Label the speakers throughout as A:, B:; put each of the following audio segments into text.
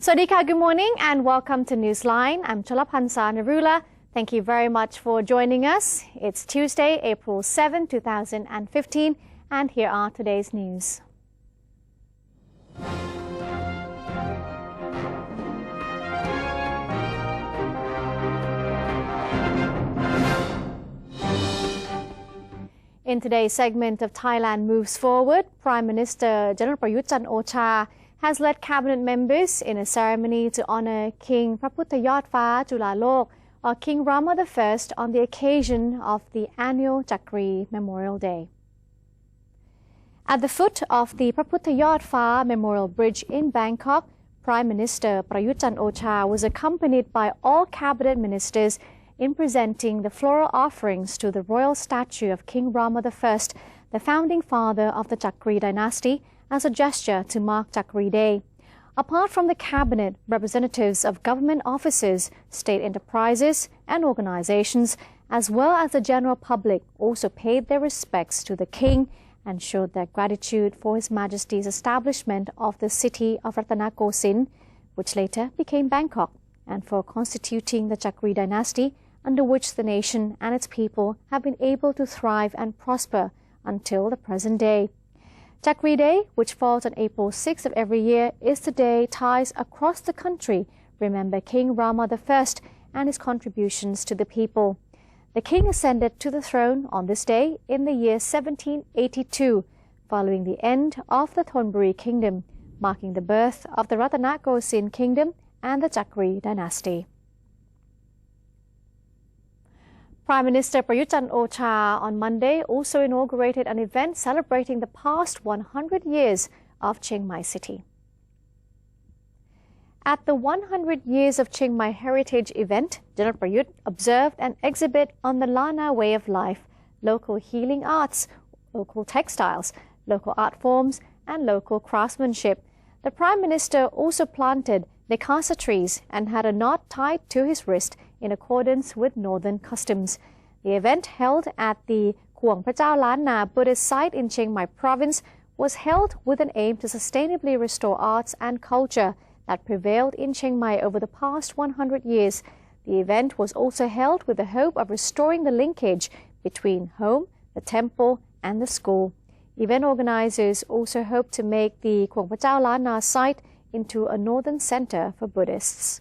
A: Swadika, good morning and welcome to Newsline. I'm Cholapansa Narula. Thank you very much for joining us. It's Tuesday, April 7, 2015, and here are today's news. In today's segment of Thailand Moves Forward, Prime Minister General Prayut Chan-o-cha has led cabinet members in a ceremony to honor King Praputtayodfa Chulalok, or King Rama I, on the occasion of the annual Chakri Memorial Day. At the foot of the Praputtayodfa Memorial Bridge in Bangkok, Prime Minister Prayut Chan-o-cha was accompanied by all cabinet ministers in presenting the floral offerings to the royal statue of King Rama I, the founding father of the Chakri dynasty, as a gesture to mark Chakri Day. Apart from the cabinet, representatives of government offices, state enterprises and organizations, as well as the general public, also paid their respects to the king and showed their gratitude for His Majesty's establishment of the city of Ratanakosin, which later became Bangkok, and for constituting the Chakri dynasty, under which the nation and its people have been able to thrive and prosper until the present day. Chakri Day, which falls on April 6 of every year, is the day Thais across the country remember King Rama I and his contributions to the people. The king ascended to the throne on this day in the year 1782, following the end of the Thonburi kingdom, marking the birth of the Ratanakosin kingdom and the Chakri dynasty. Prime Minister Prayut Chan-o-cha on Monday also inaugurated an event celebrating the past 100 years of Chiang Mai City. At the 100 Years of Chiang Mai Heritage event, General Prayut observed an exhibit on the Lana way of life, local healing arts, local textiles, local art forms, and local craftsmanship. The Prime Minister also planted Nekasa trees and had a knot tied to his wrist in accordance with northern customs. The event, held at the Kuang Prachao Lan Na Buddhist site in Chiang Mai province, was held with an aim to sustainably restore arts and culture that prevailed in Chiang Mai over the past 100 years. The event was also held with the hope of restoring the linkage between home, the temple, and the school. Event organizers also hope to make the Kuang Prachao Lan Na site into a northern center for Buddhists.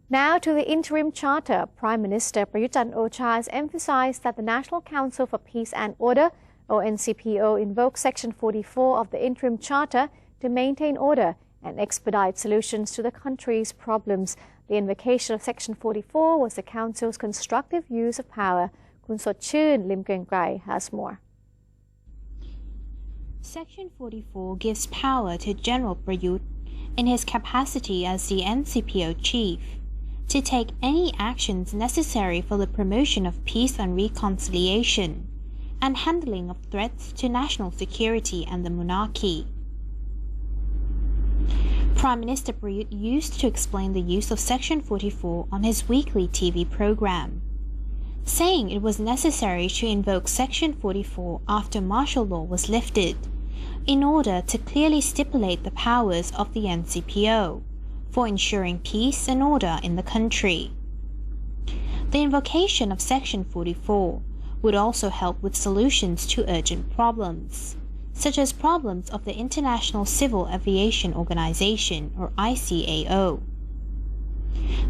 A: Now to the interim charter. Prime Minister Prayut Chan-o-cha has emphasized that the National Council for Peace and Order, or NCPO, invokes Section 44 of the interim charter to maintain order and expedite solutions to the country's problems. The invocation of Section 44 was the Council's constructive use of power. Kun Sotchun Lim Kuen Krai has more.
B: Section 44 gives power to General Prayut in his capacity as the NCPO chief to take any actions necessary for the promotion of peace and reconciliation and handling of threats to national security and the monarchy. Prime Minister Prayut used to explain the use of Section 44 on his weekly TV program, saying it was necessary to invoke Section 44 after martial law was lifted in order to clearly stipulate the powers of the NCPO for ensuring peace and order in the country. The invocation of Section 44 would also help with solutions to urgent problems, such as problems of the International Civil Aviation Organization, or ICAO.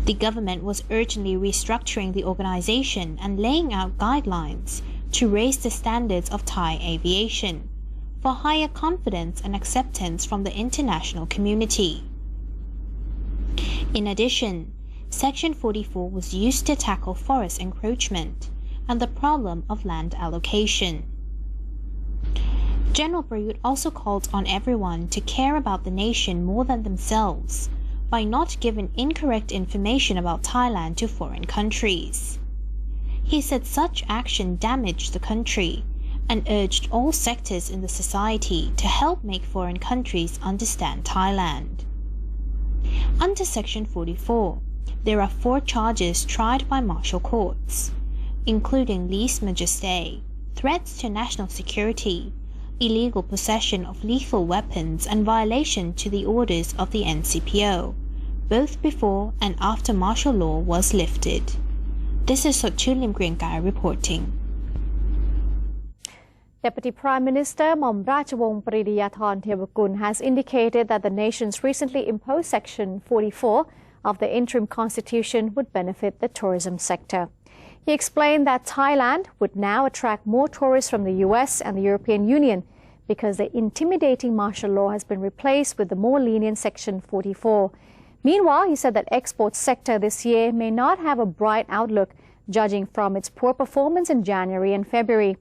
B: The government was urgently restructuring the organization and laying out guidelines to raise the standards of Thai aviation for higher confidence and acceptance from the international community. In addition, Section 44 was used to tackle forest encroachment and the problem of land allocation. General Prayut also called on everyone to care about the nation more than themselves by not giving incorrect information about Thailand to foreign countries. He said such action damaged the country and urged all sectors in the society to help make foreign countries understand Thailand. Under Section 44, there are 4 charges tried by martial courts, including lèse majesté, threats to national security, illegal possession of lethal weapons and violation to the orders of the NCPO, both before and after martial law was lifted. This is Sochulim Grienkai reporting.
A: Deputy Prime Minister Mom Rajawong Paridiyathorn Thevakul has indicated that the nation's recently imposed Section 44 of the interim constitution would benefit the tourism sector. He explained that Thailand would now attract more tourists from the US and the European Union because the intimidating martial law has been replaced with the more lenient Section 44. Meanwhile, he said that export sector this year may not have a bright outlook, judging from its poor performance in January and February.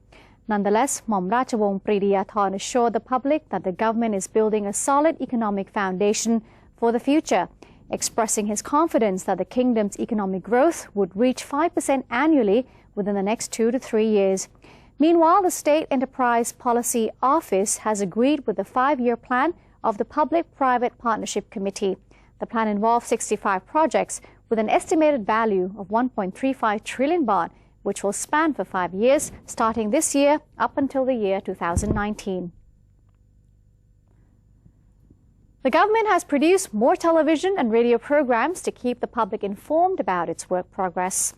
A: Nonetheless, Mom Rajawong Paridiyathorn assured the public that the government is building a solid economic foundation for the future, expressing his confidence that the kingdom's economic growth would reach 5% annually within the next 2 to 3 years. Meanwhile, the State Enterprise Policy Office has agreed with the 5-year plan of the Public-Private Partnership Committee. The plan involves 65 projects with an estimated value of 1.35 trillion baht, which will span for 5 years, starting this year up until the year 2019. The government has produced more television and radio programs to keep the public informed about its work progress.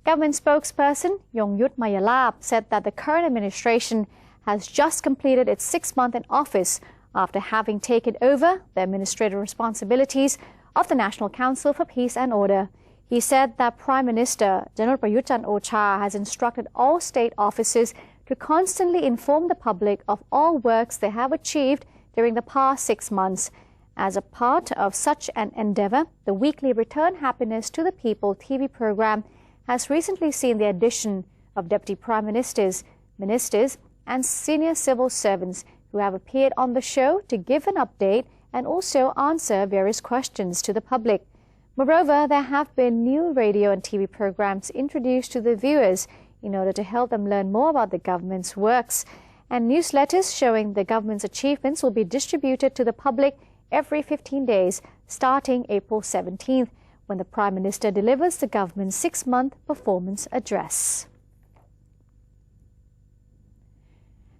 A: Government spokesperson Yongyut Mayalab said that the current administration has just completed its 6th month in office after having taken over the administrative responsibilities of the National Council for Peace and Order. He said that Prime Minister General Prayut Chan-o-cha has instructed all state offices to constantly inform the public of all works they have achieved during the past 6 months. As a part of such an endeavor, the weekly Return Happiness to the People TV program has recently seen the addition of Deputy Prime Ministers, ministers, and senior civil servants who have appeared on the show to give an update and also answer various questions to the public. Moreover, there have been new radio and TV programs introduced to the viewers in order to help them learn more about the government's works. And newsletters showing the government's achievements will be distributed to the public every 15 days, starting April 17th, when the Prime Minister delivers the government's 6-month performance address.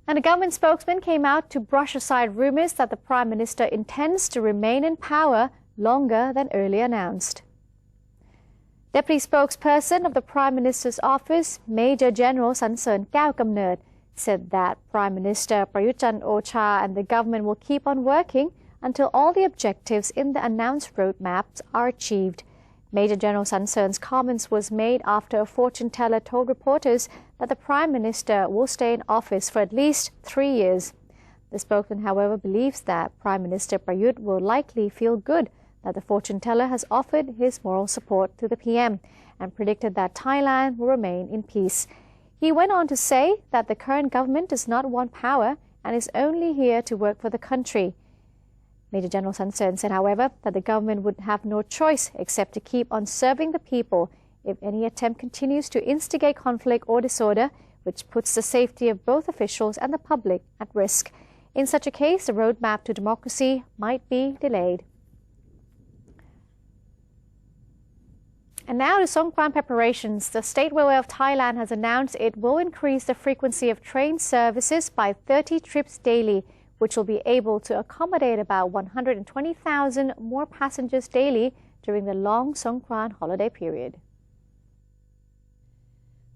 A: And a government spokesman came out to brush aside rumors that the Prime Minister intends to remain in power longer than earlier announced. Deputy spokesperson of the Prime Minister's office, Major General Sansern Kaew-Kamnert, said that Prime Minister Prayut Chan-o-cha and the government will keep on working until all the objectives in the announced roadmaps are achieved. Major General Sansern's comments was made after a fortune teller told reporters that the Prime Minister will stay in office for at least 3 years. The spokesman, however, believes that Prime Minister Prayut will likely feel good that the fortune teller has offered his moral support to the PM and predicted that Thailand will remain in peace. He went on to say that the current government does not want power and is only here to work for the country. Major General Sansern said, however, that the government would have no choice except to keep on serving the people if any attempt continues to instigate conflict or disorder, which puts the safety of both officials and the public at risk. In such a case, the roadmap to democracy might be delayed. And now to Songkran preparations. The State Railway of Thailand has announced it will increase the frequency of train services by 30 trips daily, which will be able to accommodate about 120,000 more passengers daily during the long Songkran holiday period.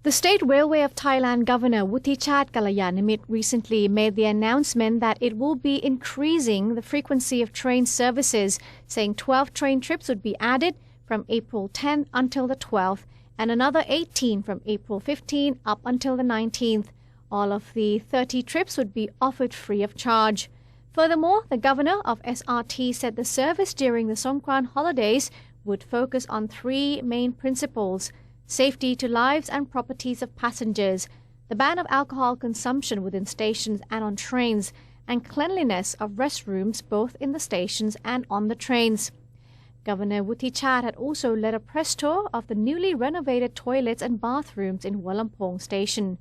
A: The State Railway of Thailand Governor Wutichat Kalayanamit recently made the announcement that it will be increasing the frequency of train services, saying 12 train trips would be added from April 10 until the 12th, and another 18 from April 15 up until the 19th. All of the 30 trips would be offered free of charge. Furthermore, the governor of SRT said the service during the Songkran holidays would focus on 3 main principles: safety to lives and properties of passengers, the ban of alcohol consumption within stations and on trains, and cleanliness of restrooms both in the stations and on the trains. Governor Wutichat had also led a press tour of the newly renovated toilets and bathrooms in Walampong Station.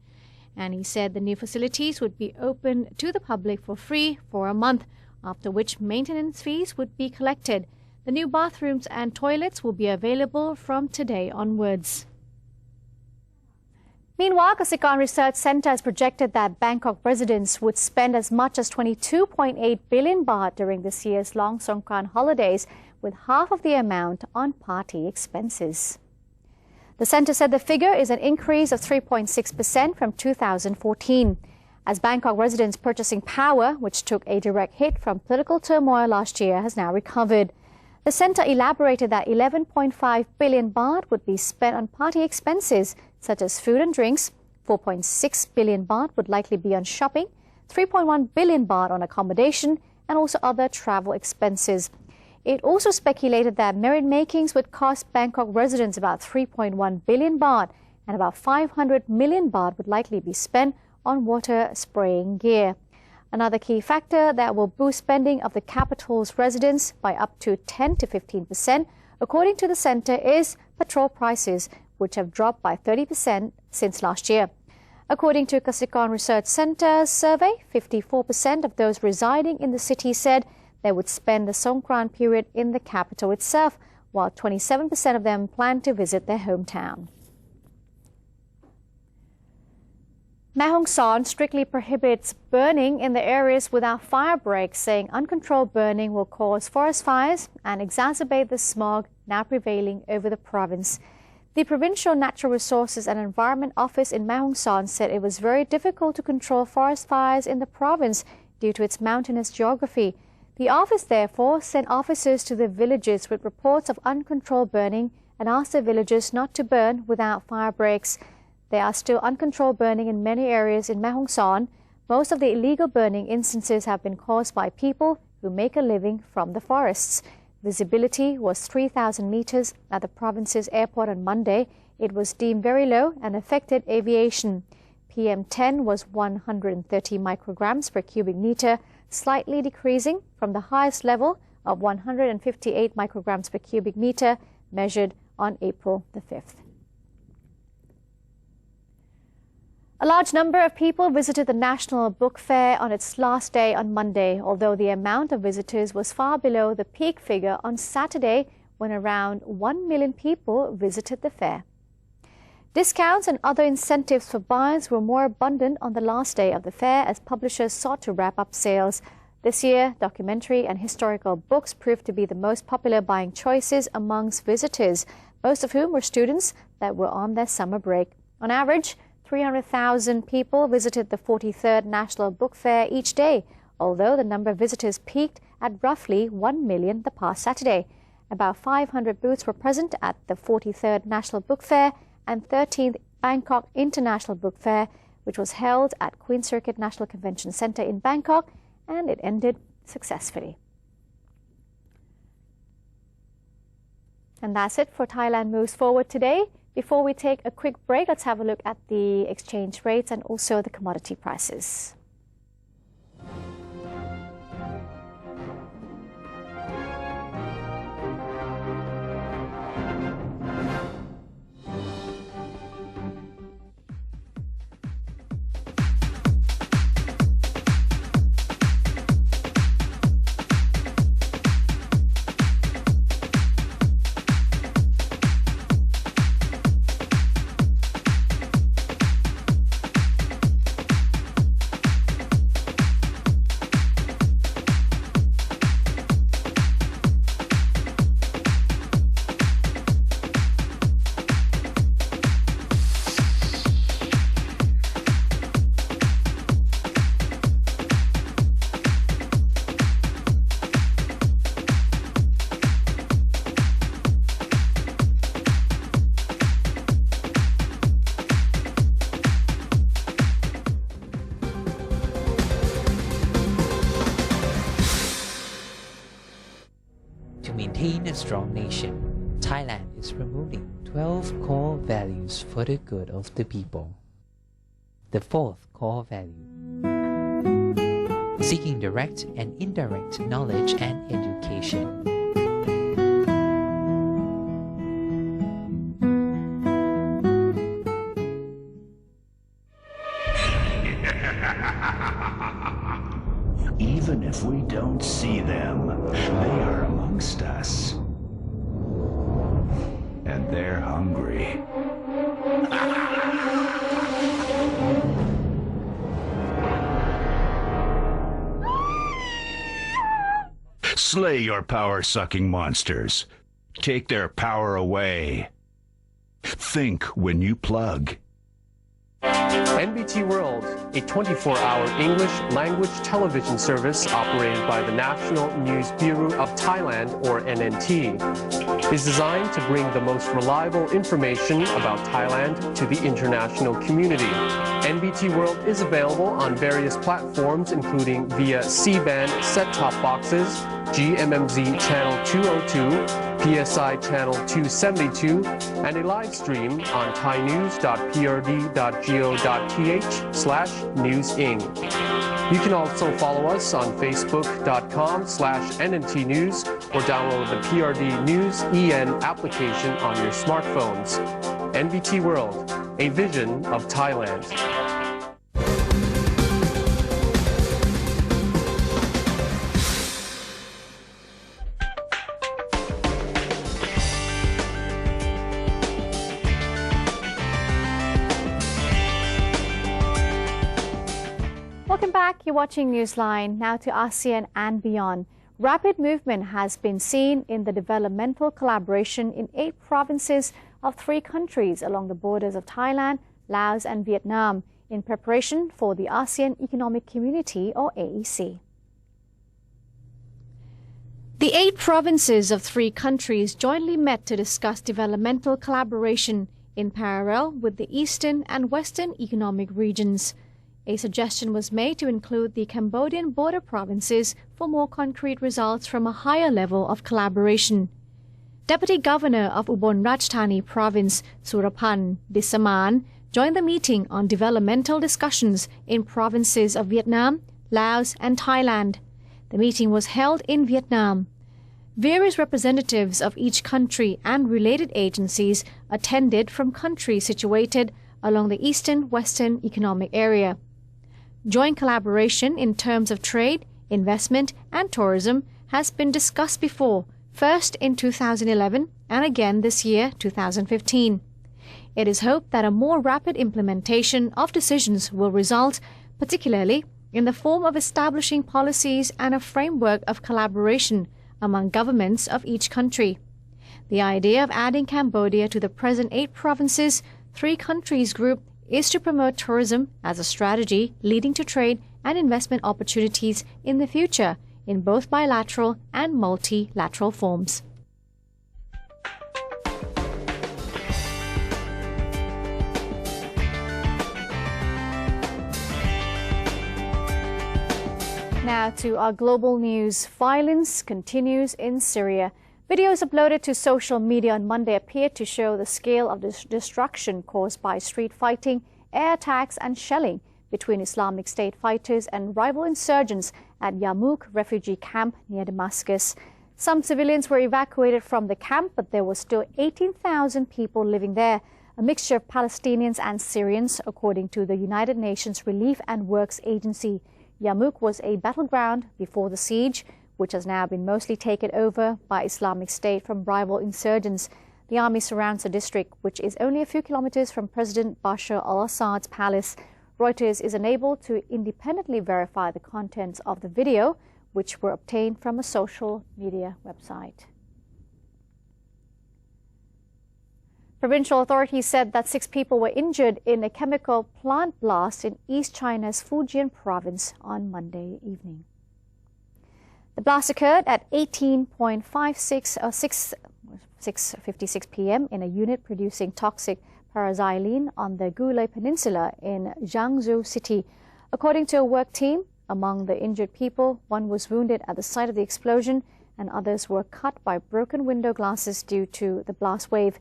A: And he said the new facilities would be open to the public for free for a month, after which maintenance fees would be collected. The new bathrooms and toilets will be available from today onwards. Meanwhile, Kasikorn Research Centre has projected that Bangkok residents would spend as much as 22.8 billion baht during this year's long Songkran holidays, with half of the amount on party expenses. The centre said the figure is an increase of 3.6% from 2014, as Bangkok residents' purchasing power, which took a direct hit from political turmoil last year, has now recovered. The centre elaborated that 11.5 billion baht would be spent on party expenses, such as food and drinks. 4.6 billion baht would likely be on shopping, 3.1 billion baht on accommodation, and also other travel expenses. It also speculated that merit makings would cost Bangkok residents about 3.1 billion baht, and about 500 million baht would likely be spent on water spraying gear. Another key factor that will boost spending of the capital's residents by up to 10 to 15%, according to the centre, is petrol prices, which have dropped by 30% since last year. According to Kasikorn Research Centre's survey, 54% of those residing in the city said they would spend the Songkran period in the capital itself, while 27% of them plan to visit their hometown. Mae Hong Son strictly prohibits burning in the areas without fire breaks, saying uncontrolled burning will cause forest fires and exacerbate the smog now prevailing over the province. The Provincial Natural Resources and Environment Office in Mae Hong Son said it was very difficult to control forest fires in the province due to its mountainous geography. The office therefore sent officers to the villages with reports of uncontrolled burning and asked the villagers not to burn without fire breaks. There are still uncontrolled burning in many areas in Mae Hong Son. Most of the illegal burning instances have been caused by people who make a living from the forests. Visibility was 3,000 meters at the province's airport on Monday. It was deemed very low and affected aviation. PM10 was 130 micrograms per cubic meter, slightly decreasing from the highest level of 158 micrograms per cubic meter measured on April the 5th. A large number of people visited the National Book Fair on its last day on Monday, although the amount of visitors was far below the peak figure on Saturday, when around 1 million people visited the fair. Discounts and other incentives for buyers were more abundant on the last day of the fair as publishers sought to wrap up sales. This year, documentary and historical books proved to be the most popular buying choices amongst visitors, most of whom were students that were on their summer break. On average, 300,000 people visited the 43rd National Book Fair each day, although the number of visitors peaked at roughly 1 million the past Saturday. About 500 booths were present at the 43rd National Book Fair and 13th Bangkok International Book Fair, which was held at Queen Circuit National Convention Centre in Bangkok, and it ended successfully. And that's it for Thailand Moves Forward today. Before we take a quick break, let's have a look at the exchange rates and also the commodity prices.
C: To maintain a strong nation, Thailand is promoting 12 core values for the good of the people. The fourth core value: seeking direct and indirect knowledge and education.
D: Even if we don't see them, they are amongst us. And they're hungry. Slay your power-sucking monsters. Take their power away. Think when you plug.
E: NBT World, a 24-hour English language television service operated by the National News Bureau of Thailand, or NNT, is designed to bring the most reliable information about Thailand to the international community. NBT World is available on various platforms, including via C-band set-top boxes, GMMZ Channel 202, PSI Channel 272, and a live stream on thainews.prd.go.th/newsing. You can also follow us on facebook.com/NNT News or download the PRD News EN application on your smartphones. NBT World, a vision of Thailand.
A: Welcome back. You're watching Newsline. Now to ASEAN and beyond. Rapid movement has been seen in the developmental collaboration in 8 provinces of 3 countries along the borders of Thailand, Laos and Vietnam in preparation for the ASEAN Economic Community, or AEC. The 8 provinces of 3 countries jointly met to discuss developmental collaboration in parallel with the Eastern and Western economic regions. A suggestion was made to include the Cambodian border provinces for more concrete results from a higher level of collaboration. Deputy Governor of Ubon Ratchathani Province, Surapan Disaman, joined the meeting on developmental discussions in provinces of Vietnam, Laos and Thailand. The meeting was held in Vietnam. Various representatives of each country and related agencies attended from countries situated along the Eastern-Western economic area. Joint collaboration in terms of trade, investment and tourism has been discussed before, first in 2011 and again this year, 2015. It is hoped that a more rapid implementation of decisions will result, particularly in the form of establishing policies and a framework of collaboration among governments of each country. The idea of adding Cambodia to the present 8 provinces, 3 countries group is to promote tourism as a strategy leading to trade and investment opportunities in the future in both bilateral and multilateral forms. Now to our global news. Violence continues in Syria. Videos uploaded to social media on Monday appeared to show the scale of destruction caused by street fighting, air attacks and shelling between Islamic State fighters and rival insurgents at Yarmouk refugee camp near Damascus. Some civilians were evacuated from the camp, but there were still 18,000 people living there, a mixture of Palestinians and Syrians, according to the United Nations Relief and Works Agency. Yarmouk was a battleground before the siege, which has now been mostly taken over by Islamic State from rival insurgents. The army surrounds the district, which is only a few kilometers from President Bashar al-Assad's palace. Reuters is unable to independently verify the contents of the video, which were obtained from a social media website. Provincial authorities said that 6 people were injured in a chemical plant blast in East China's Fujian province on Monday evening. The blast occurred at 6:56 p.m. in a unit producing toxic paraxylene on the Gulay Peninsula in Jiangsu City. According to a work team, among the injured people, 1 was wounded at the site of the explosion and others were cut by broken window glasses due to the blast wave.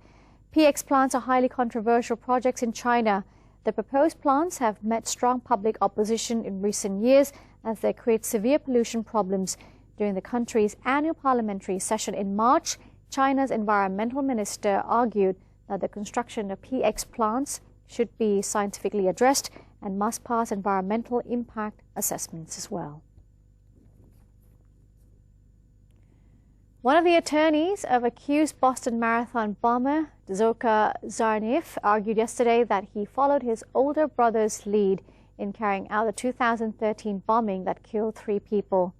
A: PX plants are highly controversial projects in China. The proposed plants have met strong public opposition in recent years as they create severe pollution problems. During the country's annual parliamentary session in March, China's environmental minister argued that the construction of PX plants should be scientifically addressed and must pass environmental impact assessments as well. One of the attorneys of accused Boston Marathon bomber Dzhokhar Tsarnaev argued yesterday that he followed his older brother's lead in carrying out the 2013 bombing that killed 3 people.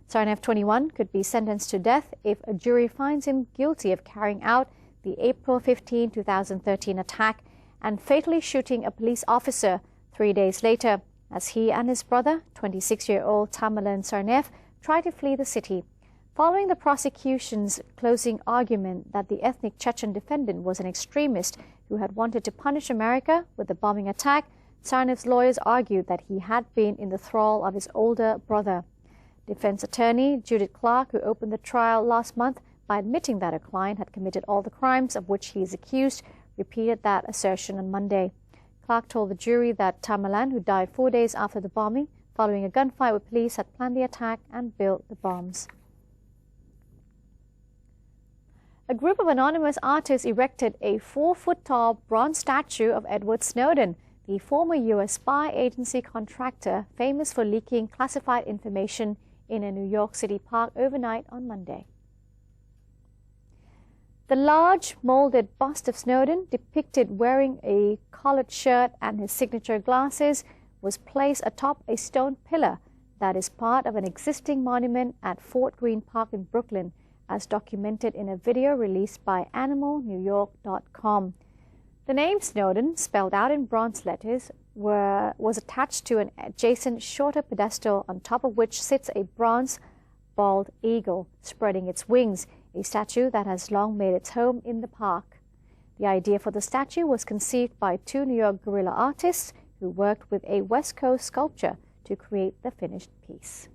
A: Sarnev, 21, could be sentenced to death if a jury finds him guilty of carrying out the April 15, 2013 attack and fatally shooting a police officer 3 days later, as he and his brother, 26-year-old Tamerlan Sarnev, tried to flee the city. Following the prosecution's closing argument that the ethnic Chechen defendant was an extremist who had wanted to punish America with the bombing attack, Sarnev's lawyers argued that he had been in the thrall of his older brother. Defense attorney Judith Clark, who opened the trial last month by admitting that her client had committed all the crimes of which he is accused, repeated that assertion on Monday. Clark told the jury that Tamerlan, who died 4 days after the bombing, following a gunfight with police, had planned the attack and built the bombs. A group of anonymous artists erected a 4-foot-tall bronze statue of Edward Snowden, the former U.S. spy agency contractor famous for leaking classified information in a New York City park overnight on Monday. The large, molded bust of Snowden, depicted wearing a collared shirt and his signature glasses, was placed atop a stone pillar that is part of an existing monument at Fort Greene Park in Brooklyn, as documented in a video released by AnimalNewYork.com. The name Snowden, spelled out in bronze letters, was attached to an adjacent shorter pedestal on top of which sits a bronze bald eagle spreading its wings, a statue that has long made its home in the park. The idea for the statue was conceived by 2 New York guerrilla artists who worked with a West Coast sculptor to create the finished piece.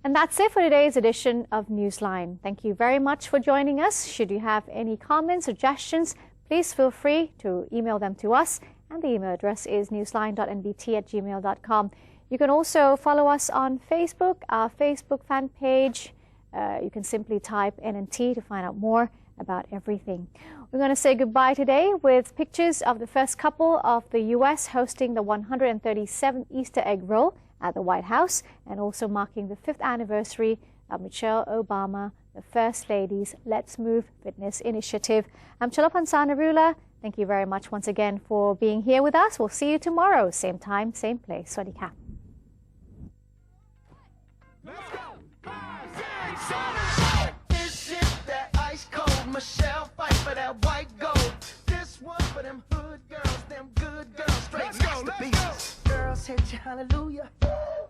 A: And that's it for today's edition of Newsline. Thank you very much for joining us. Should you have any comments, suggestions, please feel free to email them to us. And the email address is newsline.nbt@gmail.com. You can also follow us on Facebook, our Facebook fan page. You can simply type NNT to find out more about everything. We're going to say goodbye today with pictures of the first couple of the U.S. hosting the 137th Easter egg roll at the White House, and also marking the 5th anniversary of Michelle Obama, the First Lady's Let's Move Fitness Initiative. I'm Chalapan Sanarula. Thank you very much once again for being here with us. We'll see you tomorrow, same time, same place. Sawasdee ka.
F: This is that ice cold Michelle fight for that white gold. This one for them hood girls, them good girls, straight masterpieces. Girls hit you hallelujah.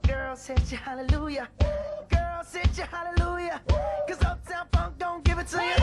F: Girls hit you hallelujah. Girls hit you hallelujah. 'Cause Uptown Funk don't give it to you.